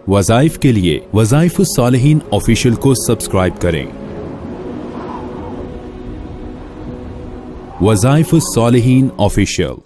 वज़ाइफ के लिए वज़ाइफ सालिहीन ऑफिशियल को सब्सक्राइब करें। वज़ाइफ सालिहीन ऑफिशियल।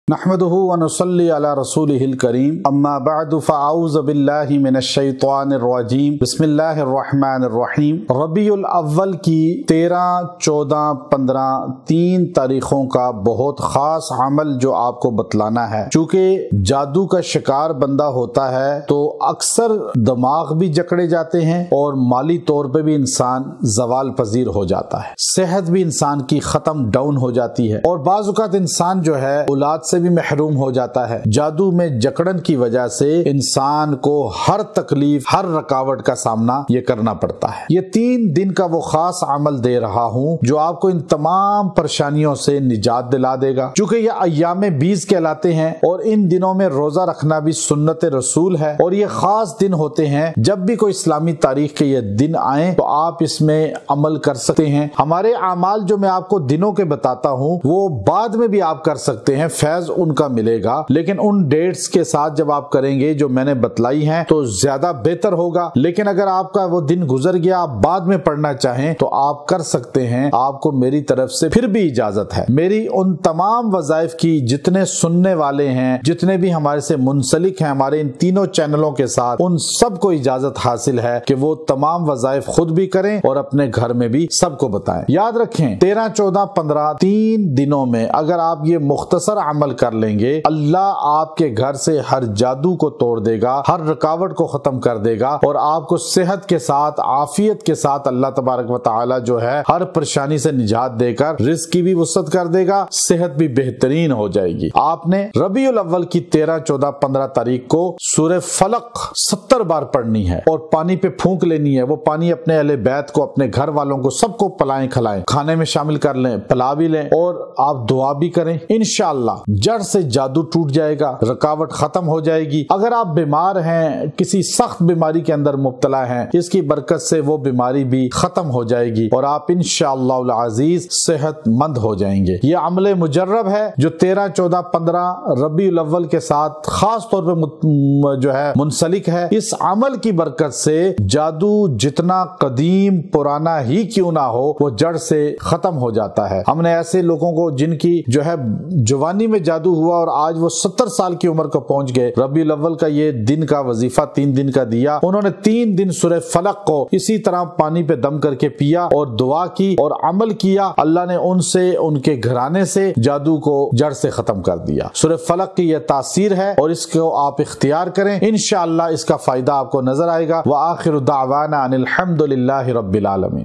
नहमदुहु व नुसल्ली अला रसूलिहिल करीम, अम्मा बअदु फ़अऊज़ु बिल्लाहि मिनश शैतानिर रजीम, बिस्मिल्लाहिर रहमानिर रहीम। रबीउल अव्वल की 13, 14, 15 3 तारीखों का बहुत खास अमल जो आपको बतलाना है। चूँकि जादू का शिकार बंदा होता है तो अक्सर दिमाग भी जकड़े जाते हैं और माली तौर पे भी इंसान ज़वाल पजीर हो जाता है, सेहत भी इंसान की ख़त्म डाउन हो जाती है और बाज़ औक़ात इंसान जो है औलाद से भी महरूम हो जाता है। जादू में जकड़न की वजह से इंसान को हर तकलीफ, हर रकावट का सामना ये करना पड़ता है। ये 3 दिन का वो खास अमल दे रहा हूँ जो आपको इन तमाम परेशानियों से निजात दिला देगा। चूंकि ये अय्याम 20 कहलाते हैं और इन दिनों में रोजा रखना भी सुन्नत रसूल है और ये खास दिन होते हैं। जब भी कोई इस्लामी तारीख के ये दिन आए तो आप इसमें अमल कर सकते हैं। हमारे अमाल जो मैं आपको दिनों के बताता हूँ वो बाद में भी आप कर सकते हैं, फैज उनका मिलेगा, लेकिन उन डेट्स के साथ जब आप करेंगे जो मैंने बतलाई हैं तो ज्यादा बेहतर होगा। लेकिन अगर आपका वो दिन गुजर गया, आप बाद में पढ़ना चाहें तो आप कर सकते हैं। आपको मेरी तरफ से फिर भी इजाजत है। मेरी उन तमाम वज़ाइफ की जितने सुनने वाले हैं, जितने भी हमारे से मुंसलिक हैं हमारे इन तीनों चैनलों के साथ, उन सबको इजाजत हासिल है कि वो तमाम वज़ाइफ खुद भी करें और अपने घर में भी सबको बताएं। याद रखें 13, 14, 15 3 दिनों में अगर आप ये मुख्तसर अमल कर लेंगे, अल्लाह आपके घर से हर जादू को तोड़ देगा, हर रुकावट को खत्म कर देगा और आपको सेहत के साथ, आफियत के साथ अल्लाह तबारक व तआला जो है हर परेशानी से निजात देकर रिज़्क की भी वसअत कर देगा, सेहत भी बेहतरीन हो जाएगी। आपने रबीउल अव्वल की 13, 14, 15 तारीख को सूरह फलक 70 बार पढ़नी है और पानी पे फूंक लेनी है। वो पानी अपने अहले बैत को, अपने घर वालों को, सबको पिलाएं खिलाएं, खाने में शामिल कर लें, पिला भी लें और आप दुआ भी करें। इंशाअल्लाह जड़ से जादू टूट जाएगा, रुकावट खत्म हो जाएगी। अगर आप बीमार हैं, किसी सख्त बीमारी के अंदर मुब्तला हैं, इसकी बरकत से वो बीमारी भी खत्म हो जाएगी और आप इंशाअल्लाह अजीज सेहतमंद हो जाएंगे। ये अमल मुजर्रब है जो 13, 14, 15 रबीउल अव्वल के साथ खास तौर पे जो है मुंसलिक है। इस अमल की बरकत से जादू जितना कदीम पुराना ही क्यों ना हो वो जड़ से खत्म हो जाता है। हमने ऐसे लोगों को जिनकी जो है जवानी में जादू हुआ और आज वो 70 साल की उम्र को पहुंच गए, रबीउल अव्वल का ये दिन का वजीफा 3 दिन का दिया। उन्होंने 3 दिन सूरह फलक को इसी तरह पानी पे दम करके पिया और दुआ की और अमल किया। अल्लाह ने उनसे, उनके घराने से जादू को जड़ से खत्म कर दिया। सूरह फलक की यह तासीर है और इसको आप इख्तियार करें, इंशाअल्लाह इसका फायदा आपको नजर आएगा। व आखिरु दावाना अनिल हम्दुलिल्लाहि रब्बिल आलमीन।